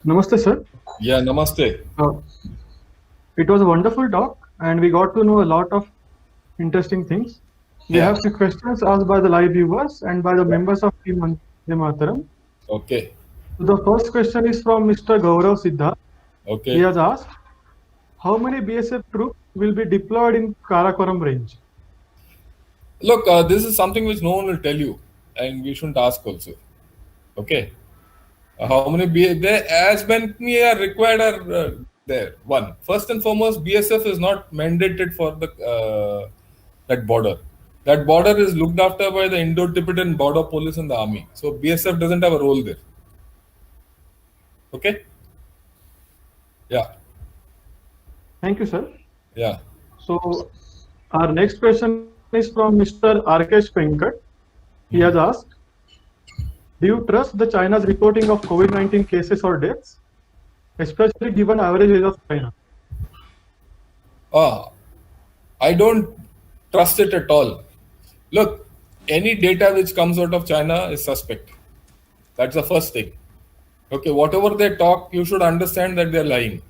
Namaste, sir. Yeah, namaste. Uh, it was a wonderful talk, and we got to know a lot of interesting things. We Yeah. have few questions asked by the live viewers and by the Yeah. members of Team Vande Mataram. Okay. So the first question is from Mr. Gaurav Siddha. He Okay. has asked, how many BSF troops will be deployed in Karakoram range? Look, this is something which no one will tell you, and we shouldn't ask also. Okay. How many there as many are required are there. One, first and foremost, BSF is not mandated for the that border. That border is looked after by the Indo-Tibetan Border Police and the army. So BSF doesn't have a role there. Okay. Yeah. Thank you, sir. Yeah. So our next question is from Mr. Arkesh Venkat. He has asked, do you trust the China's reporting of COVID-19 cases or deaths, especially given average age of China? Ah, I don't trust it at all. Look, any data which comes out of China is suspect. That's the first thing. Okay, whatever they talk, you should understand that they're lying.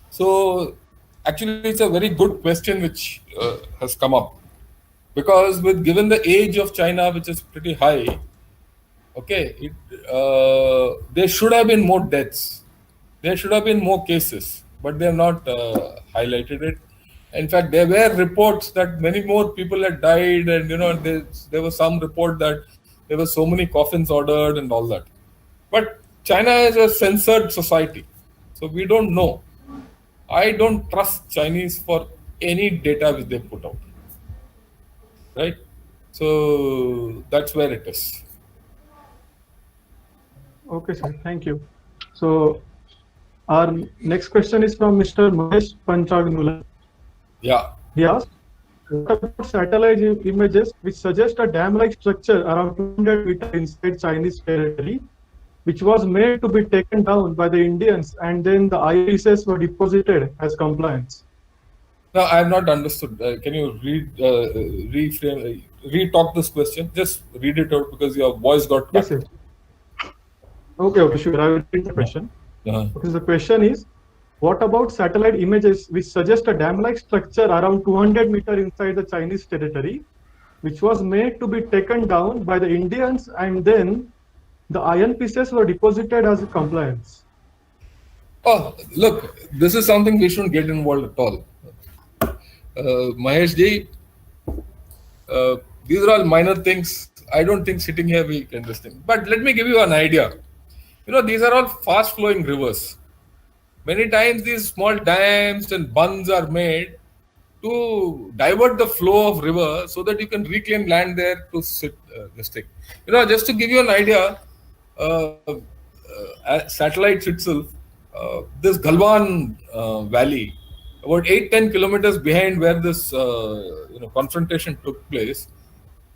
So, actually, it's a very good question which has come up because, with given the age of China, which is pretty high, okay, there should have been more deaths. There should have been more cases, but they have not highlighted it. In fact, there were reports that many more people had died, and there was some report that there were so many coffins ordered and all that. But China is a censored society, so we don't know. I don't trust Chinese for any data which they put out, right? So that's where it is. Okay, sir. Thank you. So our next question is from Mr. Mahesh Panchagnula. Yeah. He asked, what about satellite images which suggest a dam-like structure around 200 meters inside Chinese territory, which was made to be taken down by the Indians and then the ISS were deposited as compliance? No, I have not understood. Can you reframe, re-talk this question? Just read it out because your voice got Yes, cut. yes. Okay, sure. I will read the Yeah. question. Uh, Okay, the question is, what about satellite images which suggest a dam-like structure around 200 meters inside the Chinese territory, which was made to be taken down by the Indians and then the iron pieces were deposited as a compliance? oh, look, this is something we shouldn't get involved at all. Mahesh ji, these are all minor things. I don't think sitting here we can this thing. But let me give you an idea. These are all fast flowing rivers. Many times these small dams and bunds are made to divert the flow of river so that you can reclaim land there to sit this thing. Just to give you an idea, satellites itself, this Galwan Valley, about 8-10 kilometers behind where this confrontation took place,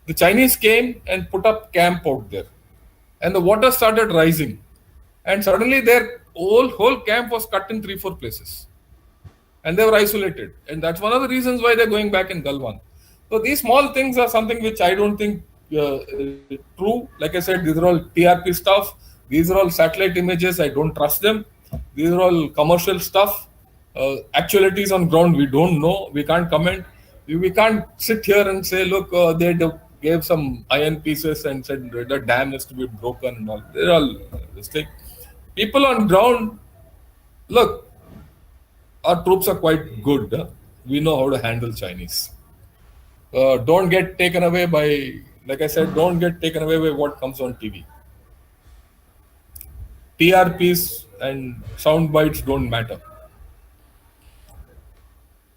the Chinese came and put up camp out there, and the water started rising, and suddenly their whole camp was cut in 3-4 places, and they were isolated, and that's one of the reasons why they're going back in Galwan. So these small things are something which I don't think true. Like I said, these are all TRP stuff. These are all satellite images. I don't trust them. These are all commercial stuff. Actualities on ground, we don't know. We can't comment. We can't sit here and say, look, gave some iron pieces and said the dam is to be broken and all. They're all this thing. People on ground, look, our troops are quite good. We know how to handle Chinese. Don't get taken away by, like I said, don't get taken away by what comes on TV. TRPs and sound bites don't matter,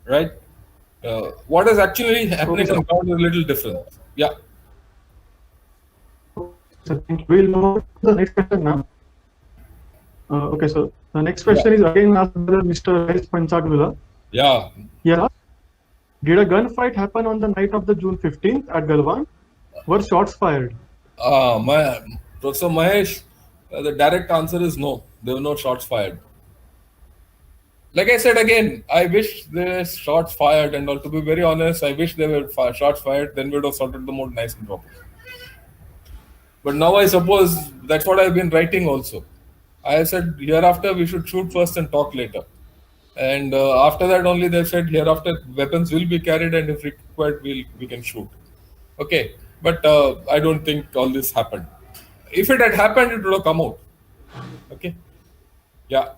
right? What is actually Okay, happening sir. on ground is a little different. Yeah, Okay, sir. Thank you. We'll move on to the next question now. Okay, so the next yeah, question is again asked by Mr. Mahesh Panchagnula. yeah. He asked, did a gunfight happen on the night of the June 15th at Galwan? Were shots fired? Professor Mahesh, the direct answer is no. There were no shots fired. Like I said again, I wish there were shots fired, and all. To be very honest, I wish there were shots fired. Then we would have sorted them out nice and proper. But now I suppose that's what I've been writing also. I said, hereafter we should shoot first and talk later. And after that only they said, hereafter weapons will be carried and if required, we can shoot. Okay, but I don't think all this happened. If it had happened, it would have come out. Okay, yeah,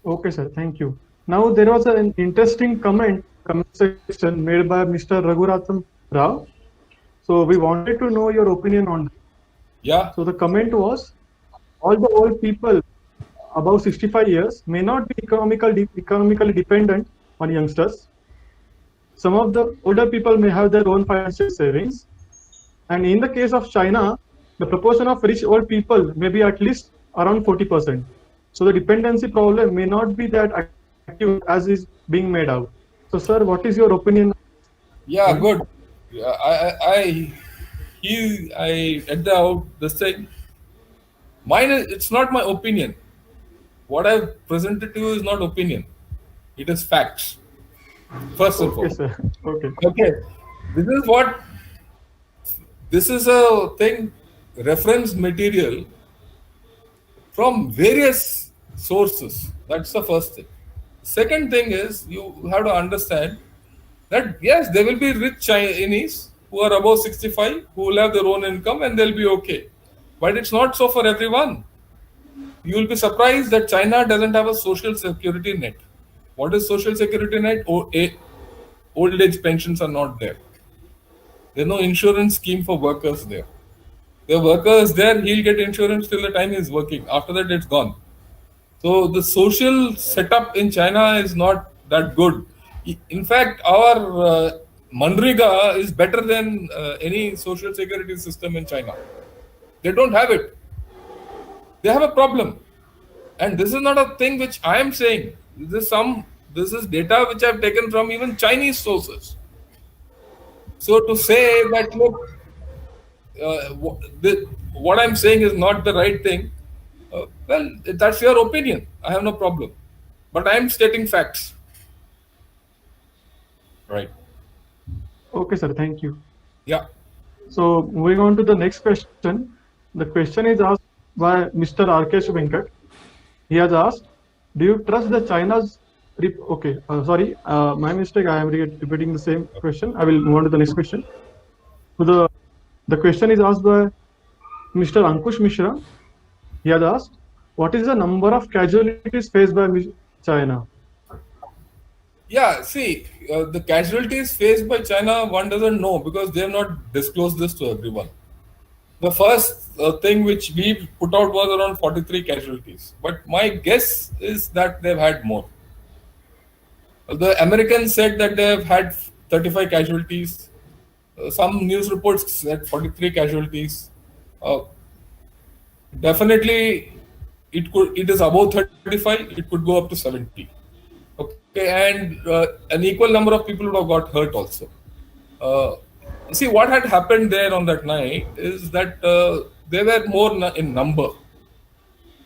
Okay, sir. Thank you. Now there was an interesting comment section made by Mr. Raghuratham Rao. So we wanted to know your opinion on that. yeah, So the comment was, all the old people above 65 years may not be economically dependent on youngsters. Some of the older people may have their own financial savings. And in the case of China, the proportion of rich old people may be at least around 40%. So the dependency problem may not be that acute as is being made out. So, sir, what is your opinion? yeah, good. Yeah, I at the out this thing. Mine is, it's not my opinion. What I've presented to you is not opinion. It is facts. First and Okay, foremost. sir. Okay. Okay. This is what this is a thing, reference material from various sources. That's the first thing. Second thing is you have to understand that yes, there will be rich Chinese who are above 65 who will have their own income and they'll be okay. But it's not so for everyone. You will be surprised that China doesn't have a social security net. What is social security net? Old age pensions are not there. There's no insurance scheme for workers there. The worker is there, he'll get insurance till the time he's working. After that, it's gone. So the social setup in China is not that good. In fact, our Manriga is better than any social security system in China. They don't have it. They have a problem. And this is not a thing which I am saying. This is data which I've taken from even Chinese sources. So to say that look, what I'm saying is not the right thing, well, that's your opinion. I have no problem, but I'm stating facts. Right? Okay, sir. Thank you. Yeah. So moving on to the next question. The question is asked by Mr. Arkesh Venkat. He has asked, do you trust the China's okay, sorry, my mistake. I am repeating the same question. I will move on to the next question. So the question is asked by Mr. Ankush Mishra. He has asked, what is the number of casualties faced by China? Yeah, see, the casualties faced by China, one doesn't know because they have not disclosed this to everyone. The first thing which we put out was around 43 casualties, but my guess is that they've had more. The Americans said that they have had 35 casualties. Some news reports said 43 casualties. Uh, Definitely, it is above 35. It could go up to 70. Okay, and an equal number of people would have got hurt also. Uh, See, what had happened there on that night is that they were more in number.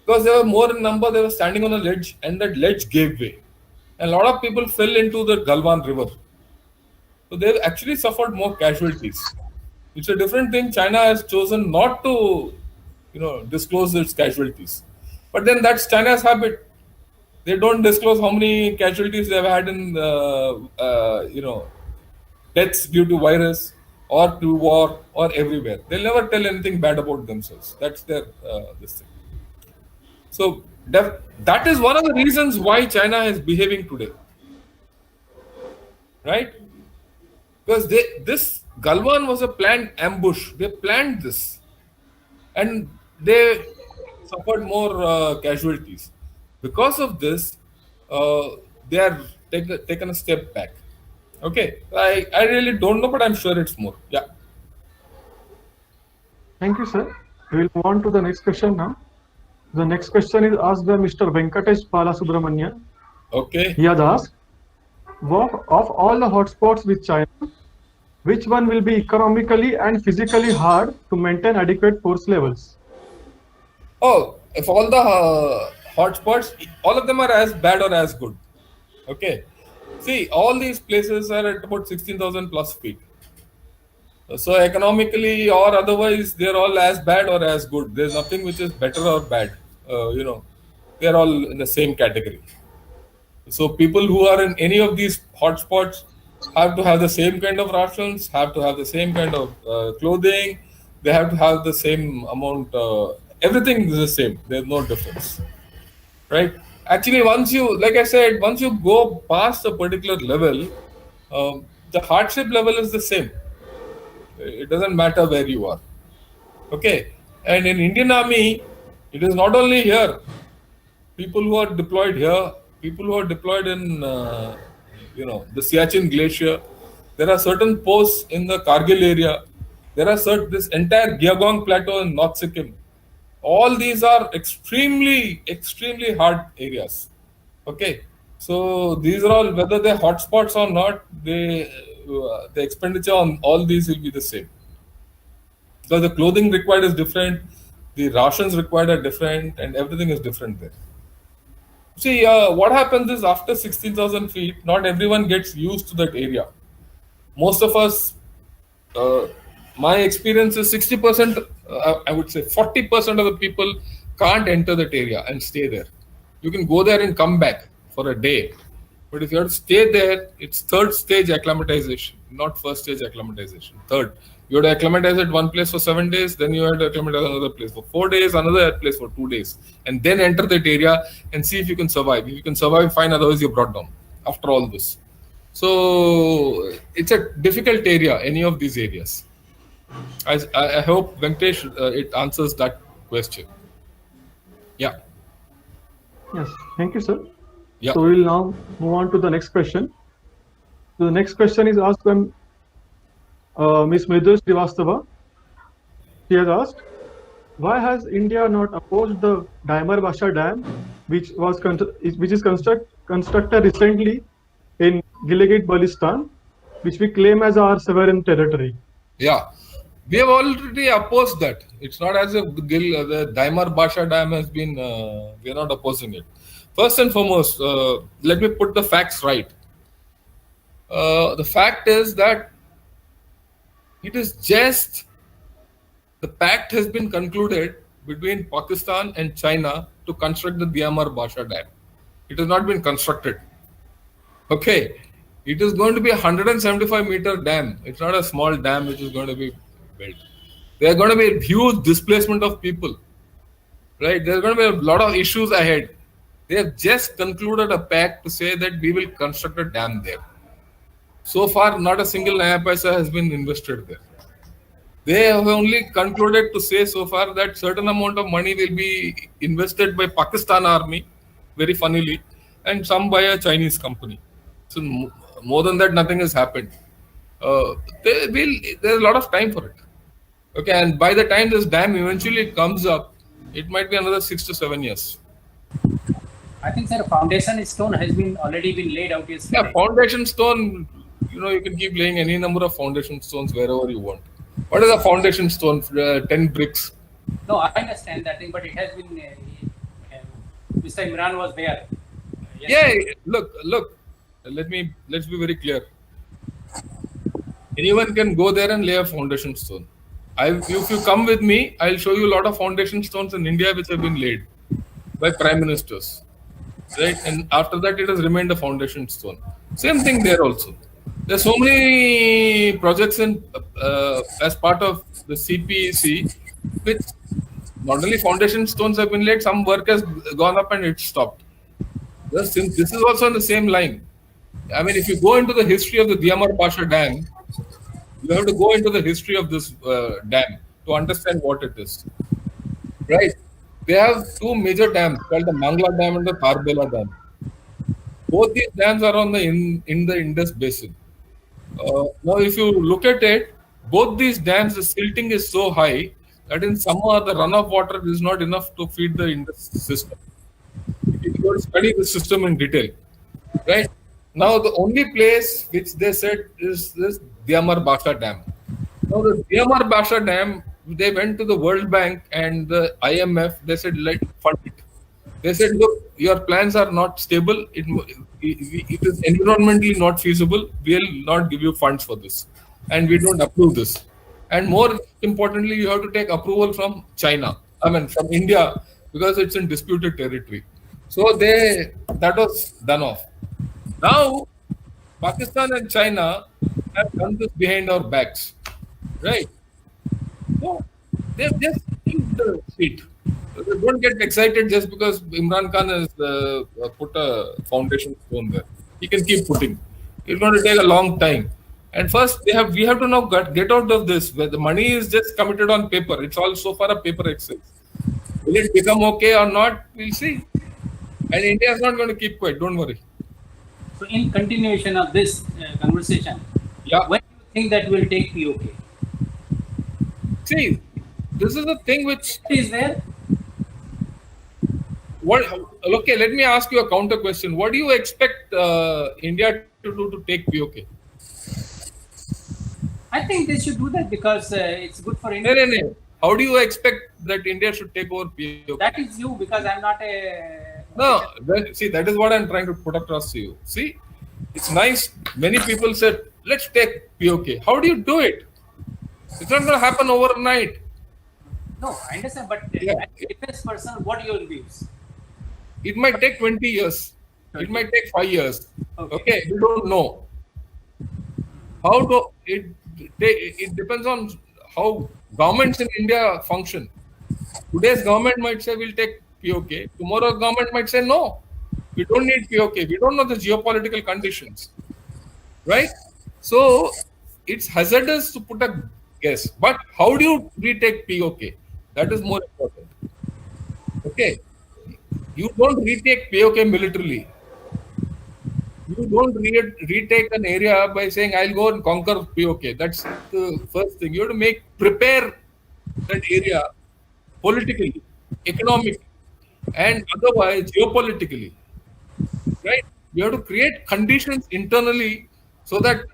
Because they were more in number, they were standing on a ledge, and that ledge gave way. And a lot of people fell into the Galwan River. So they've actually suffered more casualties. It's a different thing. China has chosen not to, disclose its casualties. But then that's China's habit. They don't disclose how many casualties they've had in, deaths due to virus or to war or everywhere. They'll never tell anything bad about themselves. That's their this thing. So that is one of the reasons why China is behaving today, right? Because this Galwan was a planned ambush. They planned this, and they suffered more casualties. Because of this, they are taken a step back. Okay, I really don't know, but I'm sure it's more. Yeah. Thank you, sir. We will move on to the next question now. The next question is asked by Mr. Venkatesh Balasubramanian. Okay. He has asked, of all the hotspots with China, which one will be economically and physically hard to maintain adequate force levels? Oh, if all the hotspots, all of them are as bad or as good. Okay. See, all these places are at about 16,000 plus feet. So economically or otherwise, they're all as bad or as good. There's nothing which is better or bad. they're all in the same category. So people who are in any of these hotspots have to have the same kind of rations, have to have the same kind of clothing. They have to have the same amount. Everything is the same. There's no difference, right? Actually, like I said, once you go past a particular level, the hardship level is the same. It doesn't matter where you are. Okay, and in Indian Army, it is not only here. People who are deployed here, people who are deployed in the Siachen Glacier. There are certain posts in the Kargil area. There are this entire Gyagong Plateau in North Sikkim. All these are extremely, extremely hard areas. Okay, so these are all, whether they're hotspots or not, the expenditure on all these will be the same. So the clothing required is different, the rations required are different, and everything is different there. See, what happens is after 16,000 feet, not everyone gets used to that area. Most of us, my experience is 60%, I would say 40% of the people can't enter that area and stay there. You can go there and come back for a day. But if you have to stay there, it's third stage acclimatization, not first stage acclimatization. Third, you have to acclimatize at one place for 7 days, then you have to acclimatize another place for 4 days, another place for 2 days, and then enter that area and see if you can survive. If you can survive, fine, otherwise you're brought down after all this. So it's a difficult area, any of these areas. I hope, Venkatesh, it answers that question. Yeah. Yes, thank you, sir. Yeah. So we will now move on to the next question. So the next question is asked by Ms. Mridul Srivastava. She has asked, why has India not opposed the Daimar Basha Dam, which is constructed recently in Gilgit Baltistan, which we claim as our sovereign territory? Yeah, we have already opposed that. It's not as if the Daimar Basha Dam has been, we are not opposing it. First and foremost, let me put the facts right. The fact is that it is just the pact has been concluded between Pakistan and China to construct the Daimar Basha Dam. It has not been constructed. Okay, it is going to be a 175-meter dam. It's not a small dam which is going to be built. There are going to be a huge displacement of people. Right? There's going to be a lot of issues ahead. They have just concluded a pact to say that we will construct a dam there. So far, not a single Naya Paisa has been invested there. They have only concluded to say so far that certain amount of money will be invested by Pakistan Army, very funnily, and some by a Chinese company. So more than that, nothing has happened. There's a lot of time for it. Okay, and by the time this dam eventually comes up, it might be another 6 to 7 years. I think, sir, foundation stone has already been laid out yesterday. Yeah, foundation stone, you can keep laying any number of foundation stones wherever you want. What is a foundation stone? 10 bricks. No, I understand that thing, but it has been, Mr. Imran was there. Yesterday. Yeah, look, let's be very clear. Anyone can go there and lay a foundation stone. If you come with me, I'll show you a lot of foundation stones in India which have been laid by prime ministers, right? And after that, it has remained a foundation stone. Same thing there also. There's so many projects as part of the CPEC, which not only foundation stones have been laid, some work has gone up and it's stopped. This is also in the same line. I mean, if you go into the history of the Daimar Basha Dam, you have to go into the history of this dam to understand what it is. Right? They have two major dams called the Mangla Dam and the Kharbela Dam. Both these dams are in the Indus Basin. Now, if you look at it, both these dams, the silting is so high that in summer the runoff water is not enough to feed the Indus system. You got to study the system in detail, right? Now, the only place which they said is this Daimar Basha Dam. Now, the Daimar Basha Dam, they went to the World Bank and the IMF. They said, let's fund it. They said, look, your plans are not stable. It is environmentally not feasible. We will not give you funds for this. And we don't approve this. And more importantly, you have to take approval from China. I mean, from India because it's in disputed territory. So that was done off. Now, Pakistan and China have done this behind our backs, right? So they've just kicked the seat. Don't get excited just because Imran Khan has put a foundation stone there. He can keep putting. It's going to take a long time. And first, we have to now get out of this where the money is just committed on paper. It's all so far a paper exercise. Will it become okay or not? We'll see. And India is not going to keep quiet. Don't worry. So, in continuation of this conversation, Yeah. when do you think that will take POK? See, this is a thing which Is there? Okay, let me ask you a counter question. What do you expect India to do to take POK? I think they should do that because it's good for India. No. How do you expect that India should take over POK? That is you, because I'm not a. No, see, that is what I'm trying to put across to you. See, it's nice. Many people said, let's take POK. How do you do it? It's not going to happen overnight. No, I understand, but Yeah. as a defense person, what are your views? It might take 20 years. It might take 5 years. Okay. Okay, we don't know. It depends on how governments in India function. Today's government might say we'll take POK. Tomorrow government might say no. We don't need POK. We don't know the geopolitical conditions. Right? So it's hazardous to put a guess. But how do you retake POK? That is more important. Okay. You don't retake POK militarily. You don't retake an area by saying, I'll go and conquer POK. That's the first thing. You have to prepare that area politically, economically, and otherwise geopolitically. Right? You have to create conditions internally so that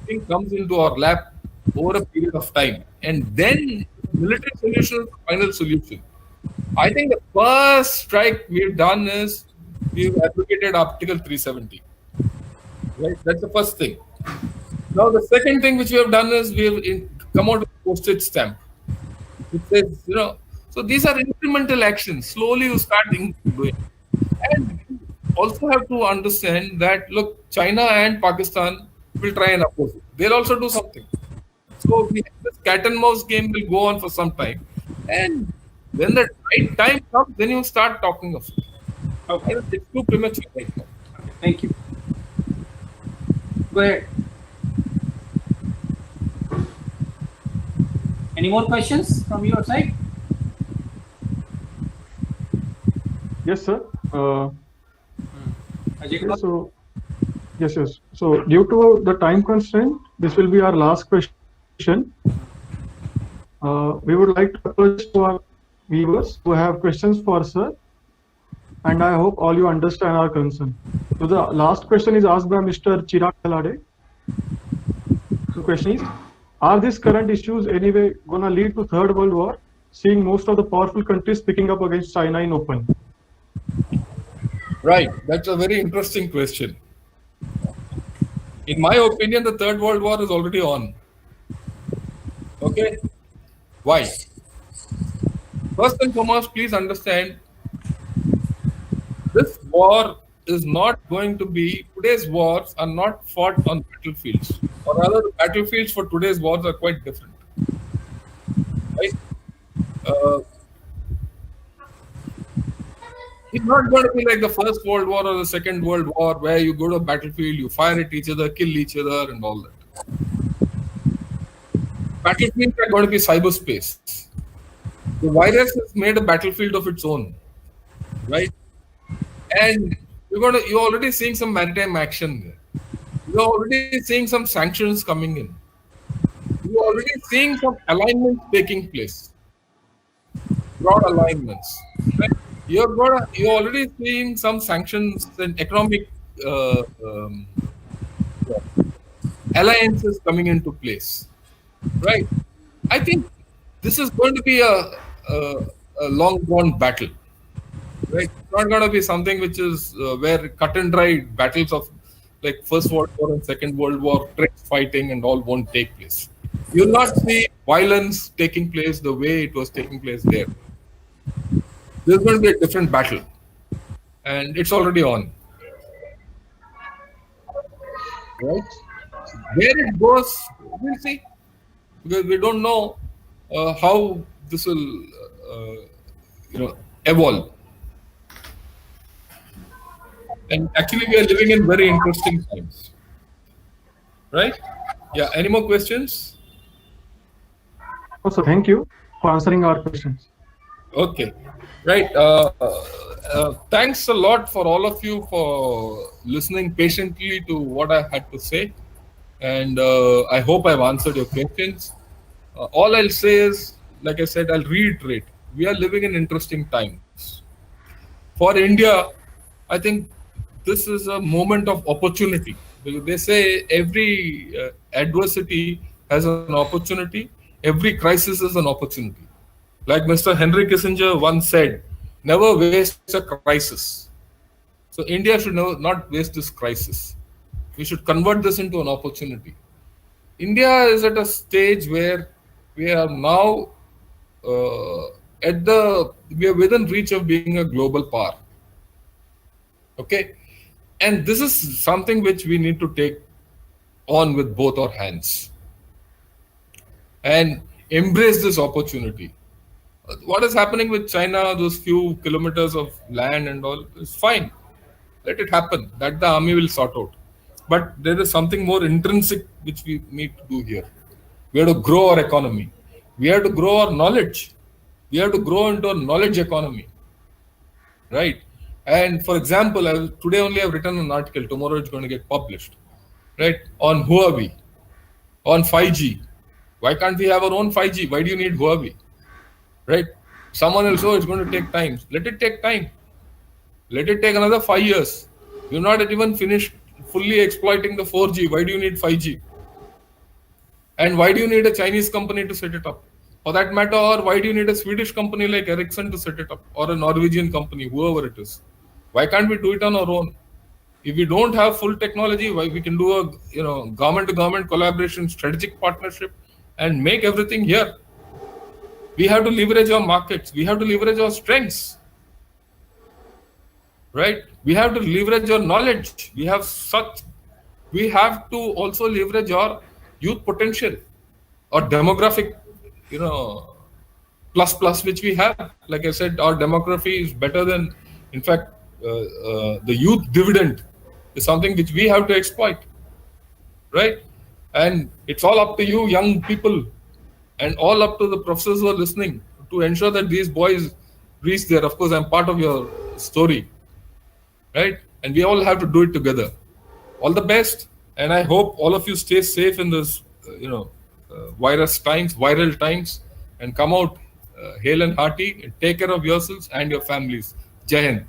thing comes into our lap over a period of time. And then military solution is the final solution. I think the first strike we've done is we've advocated Article 370. Right? That's the first thing. Now, the second thing which we have done is we've come out with a postage stamp. It says, so these are incremental actions. Slowly you start doing. And you also have to understand that, look, China and Pakistan will try and oppose it. They'll also do something. So this cat and mouse game will go on for some time. And when the right time comes, then you start talking of it. Okay. It's too premature right now. Thank you. Go ahead. Any more questions from your side? Yes, sir. Ajay Okay, Kumar? so, yes. So, due to the time constraint, this will be our last question. We would like to approach to our viewers who have questions for sir, and I hope all you understand our concern. So, the last question is asked by Mr. Chirag Talade. The question is, are these current issues anyway gonna lead to Third World War, seeing most of the powerful countries picking up against China in open? Right. That's a very interesting question. In my opinion, the Third World War is already on. Okay? Why? First and foremost, please understand, this war is not going to be, today's wars are not fought on battlefields. Or rather, the battlefields for today's wars are quite different. Right? It's not going to be like the First World War or the Second World War where you go to a battlefield, you fire at each other, kill each other, and all that. Battlefields are going to be cyberspace. The virus has made a battlefield of its own, right? And you're already seeing some maritime action there. You're already seeing some sanctions coming in. You're already seeing some alignments taking place. Broad alignments. Right? You're already seeing some sanctions and economic alliances coming into place. Right? I think this is going to be a long-drawn battle. Right? It's not going to be something which is where cut and dry battles of like First World War and Second World War, trench fighting and all won't take place. You'll not see violence taking place the way it was taking place there. There's going to be a different battle, and it's already on. Right? Where it goes, we'll see, because we don't know how this will, evolve. And actually, we are living in very interesting times, right? Yeah. Any more questions? Also, thank you for answering our questions. Okay, right. Thanks a lot for all of you for listening patiently to what I had to say, and I hope I've answered your questions. All I'll say is, like I said, I'll reiterate: we are living in interesting times. For India, I think this is a moment of opportunity. They say every adversity has an opportunity, every crisis is an opportunity. Like Mr. Henry Kissinger once said, never waste a crisis. So India should not waste this crisis. We should convert this into an opportunity. India is at a stage where we are now we are within reach of being a global power. Okay, and this is something which we need to take on with both our hands and embrace this opportunity. What is happening with China, those few kilometers of land and all, is fine. Let it happen. That the army will sort out. But there is something more intrinsic which we need to do here. We have to grow our economy. We have to grow our knowledge. We have to grow into a knowledge economy. Right? And for example, today only I've written an article. Tomorrow it's going to get published. Right? On Huawei. On 5G. Why can't we have our own 5G? Why do you need Huawei? Right? Someone will say, it's going to take time. Let it take time. Let it take another 5 years. You're not even finished fully exploiting the 4G. Why do you need 5G? And why do you need a Chinese company to set it up? For that matter, or why do you need a Swedish company like Ericsson to set it up? Or a Norwegian company, whoever it is? Why can't we do it on our own? If we don't have full technology, why we can do a government-to-government collaboration, strategic partnership, and make everything here. We have to leverage our markets. We have to leverage our strengths. Right? We have to leverage our knowledge. We have to also leverage our youth potential or demographic, plus which we have. Like I said, our demography is better than, in fact, the youth dividend is something which we have to exploit. Right? And it's all up to you, young people, and all up to the professors who are listening to ensure that these boys reach there. Of course, I'm part of your story. Right? And we all have to do it together. All the best. And I hope all of you stay safe in this, viral times, and come out hale and hearty, and take care of yourselves and your families. Jai Hind.